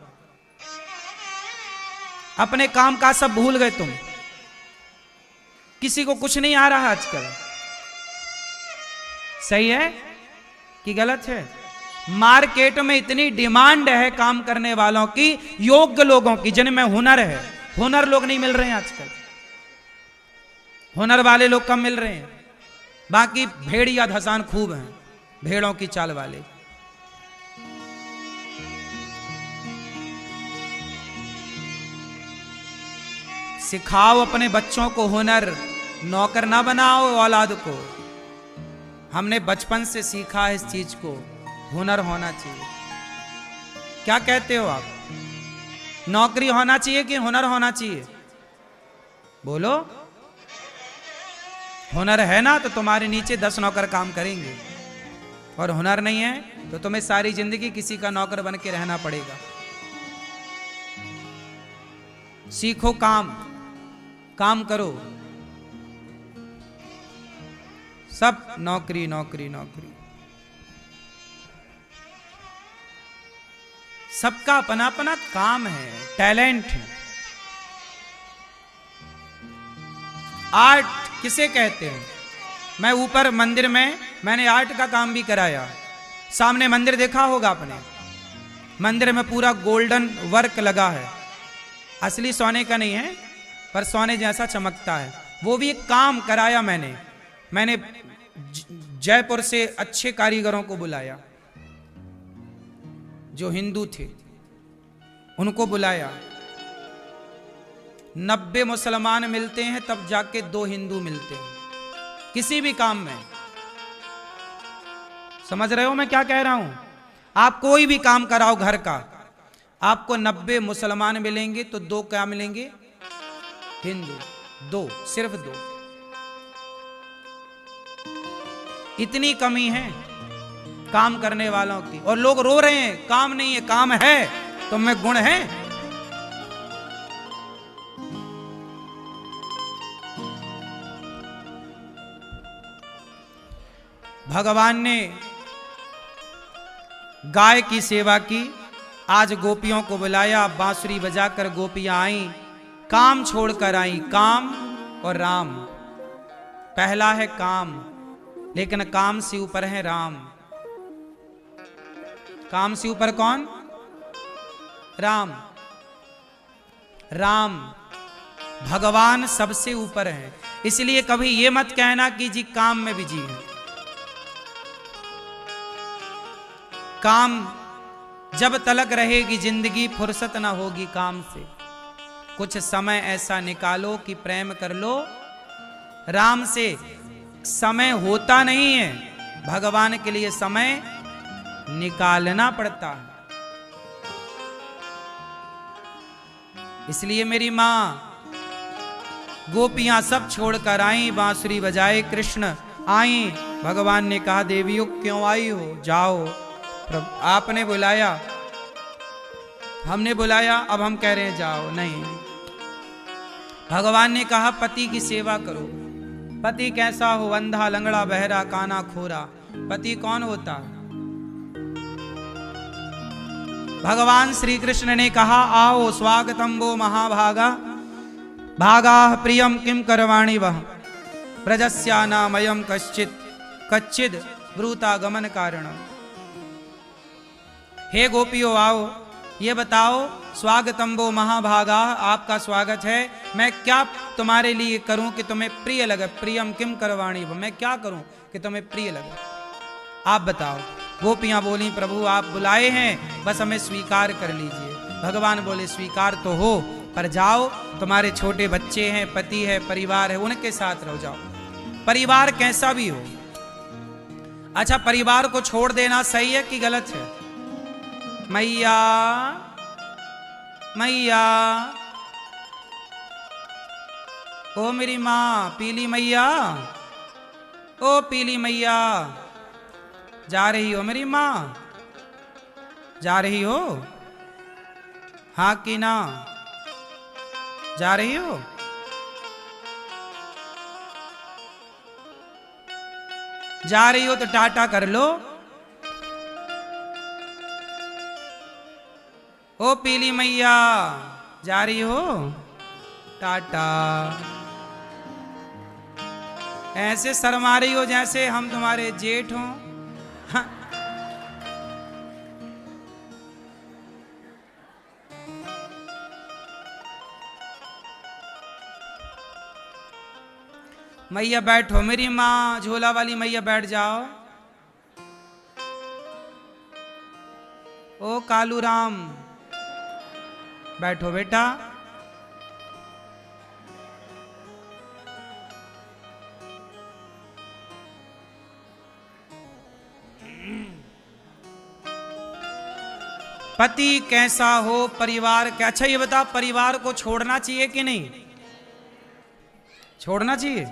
अपने काम का सब भूल गए तुम। किसी को कुछ नहीं आ रहा आजकल। सही है कि गलत है? मार्केट में इतनी डिमांड है काम करने वालों की, योग्य लोगों की, जिनमें हुनर है। हुनर लोग नहीं मिल रहे हैं आजकल, हुनर वाले लोग कम मिल रहे हैं। बाकी भेड़िया धसान खूब हैं, भेड़ों की चाल वाले। सिखाओ अपने बच्चों को हुनर, नौकर ना बनाओ औलाद को। हमने बचपन से सीखा है इस चीज को, हुनर होना चाहिए। क्या कहते हो आप? नौकरी होना चाहिए कि हुनर होना चाहिए? बोलो। हुनर है ना तो तुम्हारे नीचे 10 नौकर काम करेंगे, और हुनर नहीं है तो तुम्हें सारी जिंदगी किसी का नौकर बन के रहना पड़ेगा। सीखो काम, काम करो। सब नौकरी नौकरी नौकरी। सबका अपना अपना काम है, टैलेंट है। आर्ट किसे कहते हैं? मैं ऊपर मंदिर में मैंने आर्ट का काम भी कराया। सामने मंदिर देखा होगा आपने, मंदिर में पूरा गोल्डन वर्क लगा है। असली सोने का नहीं है, पर सोने जैसा चमकता है। वो भी एक काम कराया मैंने जयपुर से अच्छे कारीगरों को बुलाया, जो हिंदू थे उनको बुलाया। 90 मुसलमान मिलते हैं तब जाके 2 हिंदू मिलते हैं किसी भी काम में। समझ रहे हो मैं क्या कह रहा हूं? आप कोई भी काम कराओ घर का, आपको 90 मुसलमान मिलेंगे तो 2 क्या मिलेंगे? हिंदू। 2, सिर्फ 2। इतनी कमी है काम करने वालों की, और लोग रो रहे हैं काम नहीं है। काम है, तुम में गुण है। भगवान ने गाय की सेवा की। आज गोपियों को बुलाया, बांसुरी बजाकर गोपियां आई, काम छोड़कर आई। काम और राम, पहला है काम, लेकिन काम से ऊपर है राम। काम से ऊपर कौन? राम। राम भगवान सबसे ऊपर है। इसलिए कभी ये मत कहना कि जी काम में बिजी है। काम जब तलक रहेगी जिंदगी, फुर्सत ना होगी काम से। कुछ समय ऐसा निकालो कि प्रेम कर लो राम से। समय होता नहीं है, भगवान के लिए समय निकालना पड़ता है। इसलिए मेरी मां, गोपियां सब छोड़कर आई, बांसुरी बजाए, कृष्ण आई। भगवान ने कहा, देवियों क्यों आई हो? जाओ, आपने बुलाया, हमने बुलाया, अब हम कह रहे हैं जाओ। नहीं, भगवान ने कहा पति की सेवा करो। पति कैसा हो? अंधा, लंगड़ा, बहरा, काना, खोरा। पति कौन होता? भगवान श्री कृष्ण ने कहा, आओ स्वागतम वो महाभागा, भागा प्रियम किम करवाणी वह, ब्रजस्यानामयम कश्चित कच्चिद ब्रूता गमन कारण। हे गोपियों आओ, ये बताओ, स्वागतम वो महाभागा, आपका स्वागत है। मैं क्या तुम्हारे लिए करूं कि तुम्हें प्रिय लगे? प्रियम किम करवाणी वह, मैं क्या करूं कि तुम्हें प्रिय लगे? आप बताओ। गोपियां बोली, प्रभु आप बुलाए हैं, बस हमें स्वीकार कर लीजिए। भगवान बोले, स्वीकार तो हो, पर जाओ, तुम्हारे छोटे बच्चे हैं, पति है, परिवार है, उनके साथ रहो। जाओ, परिवार कैसा भी हो। अच्छा, परिवार को छोड़ देना सही है कि गलत है? मैया मैया, ओ मेरी मां पीली मैया, ओ पीली मैया, जा रही हो मेरी मां? जा रही हो? हाँ कि ना? जा रही हो? जा रही हो तो टाटा कर लो। ओ पीली मैया, जा रही हो? टाटा। ऐसे शर्मा रही हो जैसे हम तुम्हारे जेठ हों। हाँ। मैया बैठो मेरी माँ, झोला वाली मैया बैठ जाओ। ओ कालू राम, बैठो बेटा। पति कैसा हो, परिवार क्या? अच्छा ये बता, परिवार को छोड़ना चाहिए कि नहीं? छोड़ना चाहिए?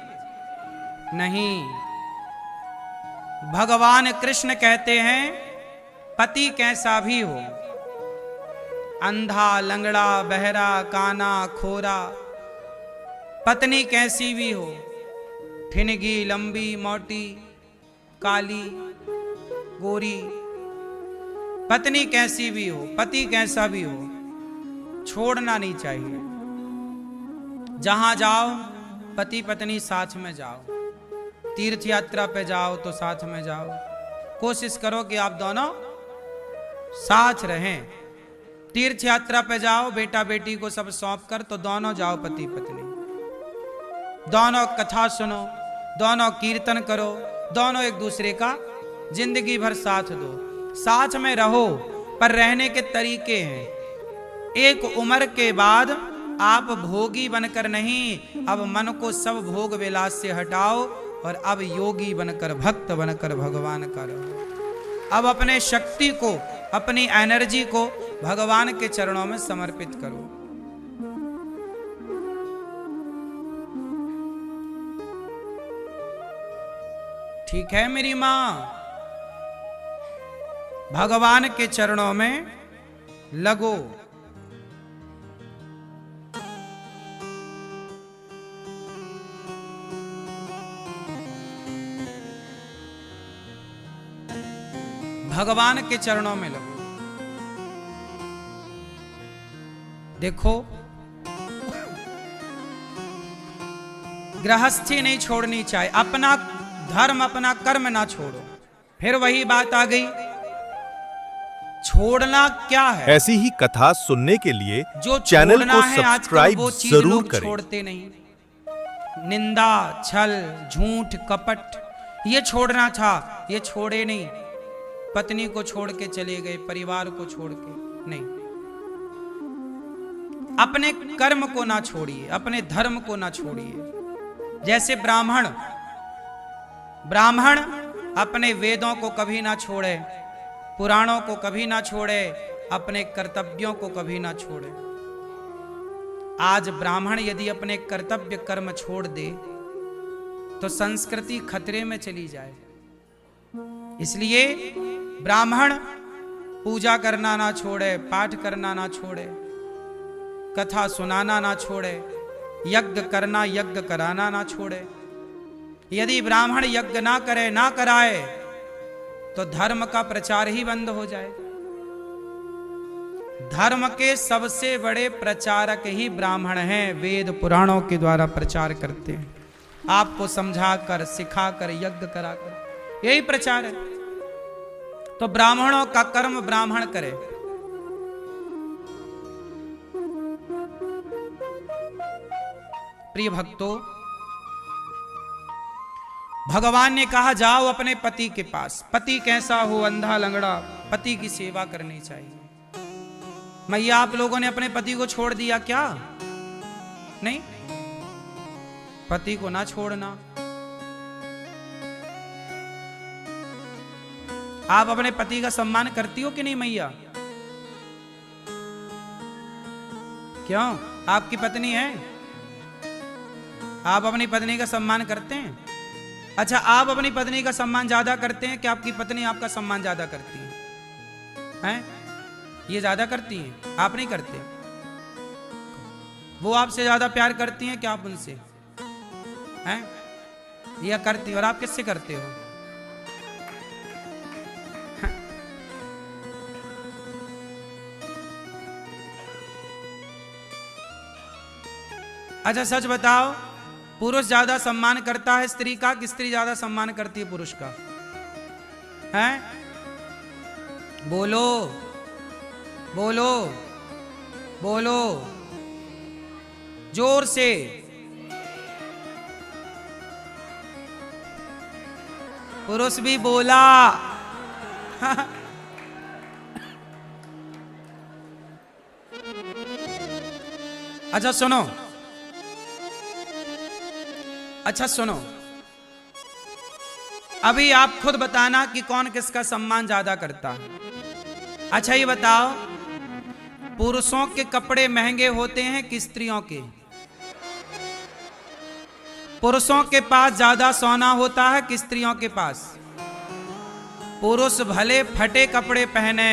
नहीं। भगवान कृष्ण कहते हैं, पति कैसा भी हो, अंधा, लंगड़ा, बहरा, काना, खोरा, पत्नी कैसी भी हो, ठिनगी, लंबी, मोटी, काली, गोरी, पत्नी कैसी भी हो, पति कैसा भी हो, छोड़ना नहीं चाहिए। जहां जाओ पति पत्नी साथ में जाओ। तीर्थ यात्रा पे जाओ तो साथ में जाओ। कोशिश करो कि आप दोनों साथ रहें। तीर्थ यात्रा पे जाओ, बेटा बेटी को सब सौंप कर, तो दोनों जाओ पति पत्नी। दोनों कथा सुनो, दोनों कीर्तन करो, दोनों एक दूसरे का जिंदगी भर साथ दो। साथ में रहो, पर रहने के तरीके हैं। एक उम्र के बाद आप भोगी बनकर नहीं, अब मन को सब भोग विलास से हटाओ और अब योगी बनकर, भक्त बनकर भगवान का रहो। अब अपने शक्ति को, अपनी एनर्जी को भगवान के चरणों में समर्पित करो। ठीक है मेरी मां? भगवान के चरणों में लगो। भगवान के चरणों में लगो। देखो, गृहस्थी नहीं छोड़नी चाहिए, अपना धर्म अपना कर्म ना छोड़ो। फिर वही बात आ गई, छोड़ना क्या है? ऐसी ही कथा सुनने के लिए जो चैनल को है आजकल सब्सक्राइब वो चीज जरूर लोग करें। छोड़ते नहीं। निंदा, छल, झूठ, कपट, ये छोड़ना था, ये छोड़े नहीं। पत्नी को छोड़ के चले गए, परिवार को छोड़ के नहीं। अपने कर्म को ना छोड़िए, अपने धर्म को ना छोड़िए। जैसे ब्राह्मण अपने वेदों को कभी ना छोड़े, पुराणों को कभी ना छोड़े, अपने कर्तव्यों को कभी ना छोड़े। आज ब्राह्मण यदि अपने कर्तव्य कर्म छोड़ दे तो संस्कृति खतरे में चली जाए। इसलिए ब्राह्मण पूजा करना ना छोड़े, पाठ करना ना छोड़े, कथा सुनाना ना छोड़े, यज्ञ करना यज्ञ कराना ना छोड़े। यदि ब्राह्मण यज्ञ ना करे ना कराए तो धर्म का प्रचार ही बंद हो जाए। धर्म के सबसे बड़े प्रचारक ही ब्राह्मण हैं, वेद पुराणों के द्वारा प्रचार करते हैं, आपको समझाकर सिखाकर यज्ञ कराकर, यही प्रचार है। तो ब्राह्मणों का कर्म ब्राह्मण करे। प्रिय भक्तों, भगवान ने कहा जाओ अपने पति के पास। पति कैसा हो, अंधा लंगड़ा, पति की सेवा करनी चाहिए। मैया आप लोगों ने अपने पति को छोड़ दिया क्या? नहीं, पति को ना छोड़ना। आप अपने पति का सम्मान करती हो कि नहीं मैया? क्यों? आपकी पत्नी है, आप अपनी पत्नी का सम्मान करते हैं? अच्छा, आप अपनी पत्नी का सम्मान ज्यादा करते हैं कि आपकी पत्नी आपका सम्मान ज्यादा करती है? हैं? ये ज्यादा करती हैं, आप नहीं करते? वो आपसे ज्यादा प्यार करती हैं कि आप उनसे? हैं? ये करती, और आप किससे करते हो? अच्छा सच बताओ, पुरुष ज्यादा सम्मान करता है स्त्री का कि स्त्री ज्यादा सम्मान करती है पुरुष का? हैं? बोलो बोलो बोलो जोर से। पुरुष भी बोला। अच्छा सुनो, अच्छा सुनो, अभी आप खुद बताना कि कौन किसका सम्मान ज्यादा करता है। अच्छा ये बताओ, पुरुषों के कपड़े महंगे होते हैं कि स्त्रियों के? पुरुषों के पास ज्यादा सोना होता है कि स्त्रियों के पास? पुरुष भले फटे कपड़े पहने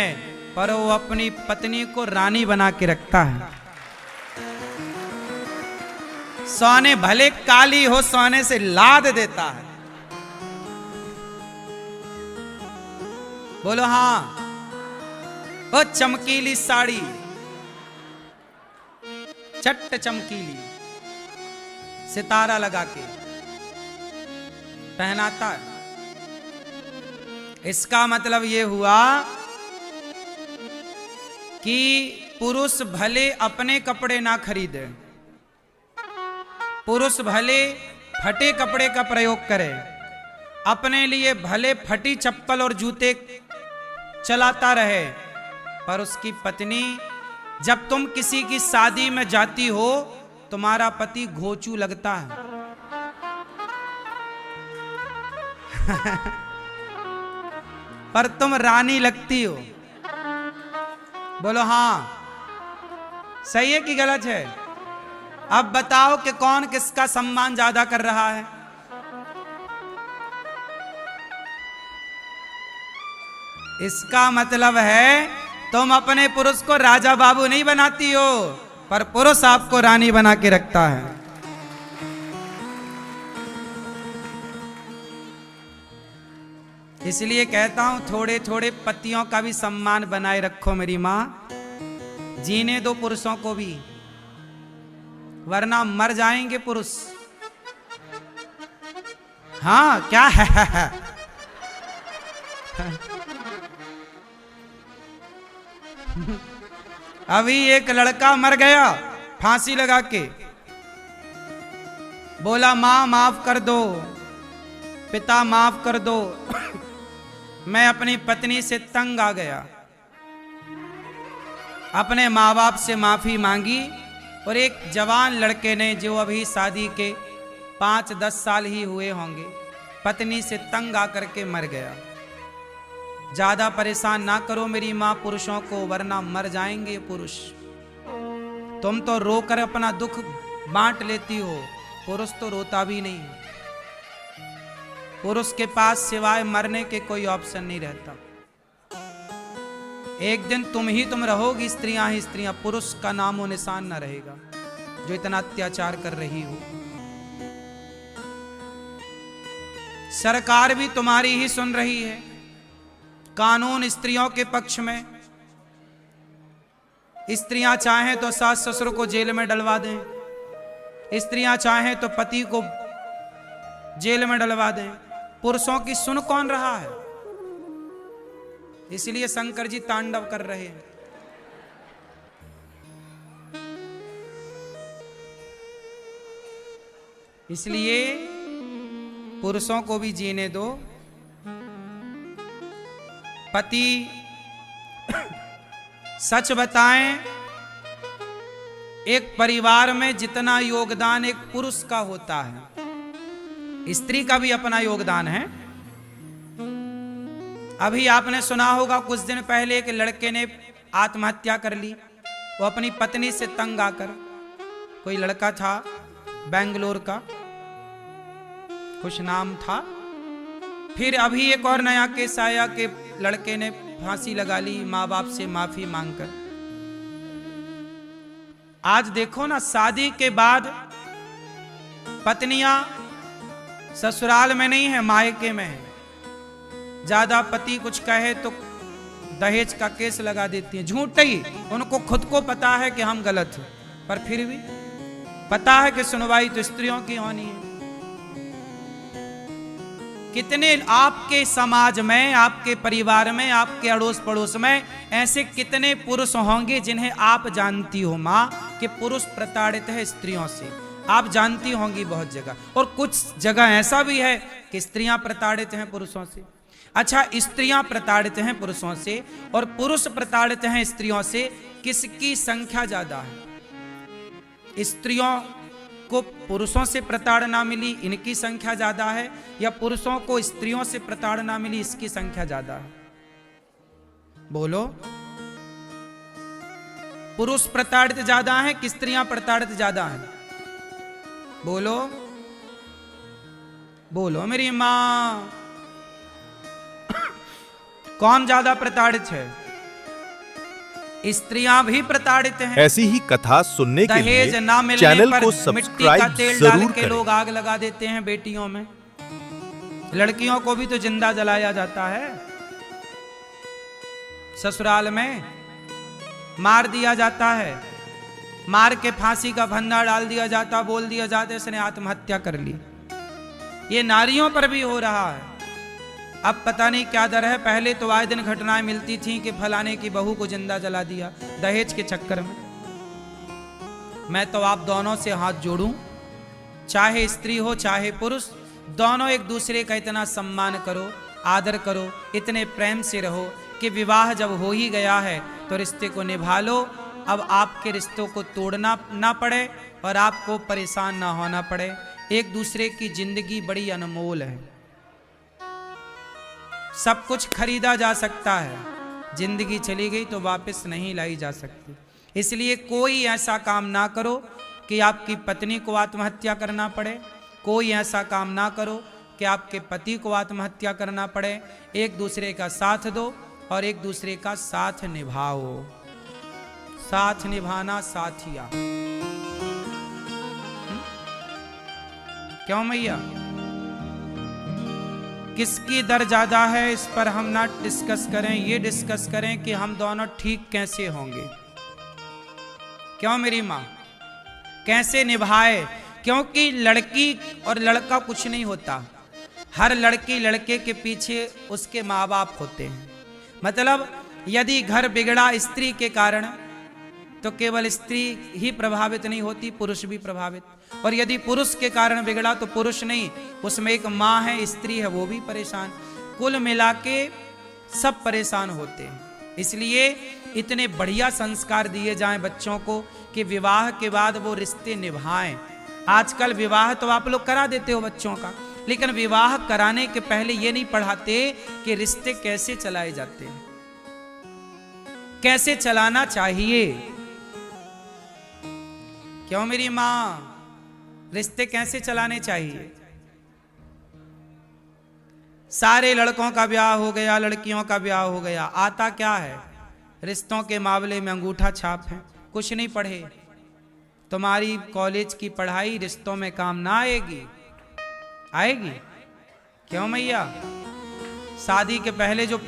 पर वो अपनी पत्नी को रानी बना के रखता है। सोने भले काली हो, सोने से लाद देता है। बोलो हाँ। वो चमकीली साड़ी, चट्ट चमकीली, सितारा लगा के पहनाता है। इसका मतलब ये हुआ कि पुरुष भले अपने कपड़े ना खरीदे, पुरुष भले फटे कपड़े का प्रयोग करे, अपने लिए भले फटी चप्पल और जूते चलाता रहे, पर उसकी पत्नी, जब तुम किसी की शादी में जाती हो तुम्हारा पति घोचू लगता है। पर तुम रानी लगती हो। बोलो हाँ, सही है कि गलत है? अब बताओ कि कौन किसका सम्मान ज्यादा कर रहा है? इसका मतलब है तुम अपने पुरुष को राजा बाबू नहीं बनाती हो, पर पुरुष आपको रानी बना के रखता है। इसलिए कहता हूं थोड़े थोड़े पतियों का भी सम्मान बनाए रखो मेरी मां, जीने दो पुरुषों को भी, वरना मर जाएंगे पुरुष। हाँ क्या है अभी एक लड़का मर गया फांसी लगा के, बोला मां माफ कर दो, पिता माफ कर दो, मैं अपनी पत्नी से तंग आ गया। अपने माँ बाप से माफी मांगी और एक जवान लड़के ने, जो अभी शादी के 5-10 साल ही हुए होंगे, पत्नी से तंग आकर के मर गया। ज्यादा परेशान ना करो मेरी मां पुरुषों को, वरना मर जाएंगे पुरुष। तुम तो रोकर अपना दुख बांट लेती हो, पुरुष तो रोता भी नहीं। पुरुष के पास सिवाय मरने के कोई ऑप्शन नहीं रहता। एक दिन तुम रहोगी, स्त्रियां ही स्त्रियां, पुरुष का नामो निशान न रहेगा जो इतना अत्याचार कर रही हो। सरकार भी तुम्हारी ही सुन रही है, कानून स्त्रियों के पक्ष में। स्त्रियां चाहें तो सास ससुर को जेल में डलवा दें, स्त्रियां चाहें तो पति को जेल में डलवा दें, पुरुषों की सुन कौन रहा है? इसलिए शंकर जी तांडव कर रहे हैं। इसलिए पुरुषों को भी जीने दो। पति सच बताएं, एक परिवार में जितना योगदान एक पुरुष का होता है, स्त्री का भी अपना योगदान है। अभी आपने सुना होगा कुछ दिन पहले एक लड़के ने आत्महत्या कर ली, वो अपनी पत्नी से तंग आकर। कोई लड़का था बेंगलोर का, कुछ नाम था। फिर अभी एक और नया केस आया कि लड़के ने फांसी लगा ली माँ बाप से माफी मांगकर। आज देखो ना, शादी के बाद पत्नियां ससुराल में नहीं है, मायके में है। ज्यादा पति कुछ कहे तो दहेज का केस लगा देती है। झूठ ही, उनको खुद को पता है कि हम गलत हैं, पर फिर भी पता है कि सुनवाई तो स्त्रियों की होनी है। कितने आपके समाज में, आपके परिवार में, आपके अड़ोस पड़ोस में ऐसे कितने पुरुष होंगे जिन्हें आप जानती हो मां कि पुरुष प्रताड़ित है स्त्रियों से। आप जानती होंगी बहुत जगह, और कुछ जगह ऐसा भी है कि स्त्रियां प्रताड़ित हैं पुरुषों से। अच्छा, स्त्रियां प्रताड़ित हैं पुरुषों से और पुरुष प्रताड़ित हैं स्त्रियों से, किसकी संख्या ज्यादा है? स्त्रियों को पुरुषों से प्रताड़ना मिली, इनकी संख्या ज्यादा है, या पुरुषों को स्त्रियों से प्रताड़ना मिली, इसकी संख्या ज्यादा है? बोलो, पुरुष प्रताड़ित ज्यादा है कि स्त्रियां प्रताड़ित ज्यादा हैं? बोलो बोलो मेरी मां, कौन ज्यादा प्रताड़ित है? स्त्रियां भी प्रताड़ित हैं। ऐसी ही कथा सुनने के लिए दहेज ना मिलने चैनल पर को मिट्टी का सब्सक्राइब तेल डाल जरूर के करें। लोग आग लगा देते हैं बेटियों में। लड़कियों को भी तो जिंदा जलाया जाता है, ससुराल में मार दिया जाता है, मार के फांसी का फंदा डाल दिया जाता, बोल दिया जाता है इसने आत्महत्या कर ली। ये नारियों पर भी हो रहा है। अब पता नहीं क्या दर है। पहले तो आए दिन घटनाएं मिलती थी कि फलाने की बहू को जिंदा जला दिया दहेज के चक्कर में। मैं तो आप दोनों से हाथ जोड़ूं, चाहे स्त्री हो चाहे पुरुष, दोनों एक दूसरे का इतना सम्मान करो, आदर करो, इतने प्रेम से रहो कि विवाह जब हो ही गया है तो रिश्ते को निभा लो। अब आपके रिश्तों को तोड़ना ना पड़े और आपको परेशान ना होना पड़े। एक दूसरे की जिंदगी बड़ी अनमोल है, सब कुछ खरीदा जा सकता है, जिंदगी चली गई तो वापस नहीं लाई जा सकती। इसलिए कोई ऐसा काम ना करो कि आपकी पत्नी को आत्महत्या करना पड़े, कोई ऐसा काम ना करो कि आपके पति को आत्महत्या करना पड़े। एक दूसरे का साथ दो और एक दूसरे का साथ निभाओ। साथ निभाना साथिया। क्यों मैया? किसकी दर ज्यादा है इस पर हम ना डिस्कस करें, ये डिस्कस करें कि हम दोनों ठीक कैसे होंगे। क्यों मेरी माँ, कैसे निभाए? क्योंकि लड़की और लड़का कुछ नहीं होता, हर लड़की लड़के के पीछे उसके माँ बाप होते हैं। मतलब यदि घर बिगड़ा स्त्री के कारण तो केवल स्त्री ही प्रभावित नहीं होती, पुरुष भी प्रभावित। और यदि पुरुष के कारण बिगड़ा तो पुरुष नहीं, उसमें एक माँ है, स्त्री है, वो भी परेशान। कुल मिला के सब परेशान होते हैं। इसलिए इतने बढ़िया संस्कार दिए जाएं बच्चों को कि विवाह के बाद वो रिश्ते निभाएं। आजकल विवाह तो आप लोग करा देते हो बच्चों का, लेकिन विवाह कराने के पहले ये नहीं पढ़ाते कि रिश्ते कैसे चलाए जाते हैं, कैसे चलाना चाहिए। क्यों मेरी माँ, रिश्ते कैसे चलाने चाहिए? सारे लड़कों का ब्याह हो गया, लड़कियों का ब्याह हो गया, आता क्या है? रिश्तों के मामले में अंगूठा छाप है, कुछ नहीं पढ़े। तुम्हारी कॉलेज की पढ़ाई रिश्तों में काम ना आएगी, आएगी? क्यों मैया? शादी के पहले जो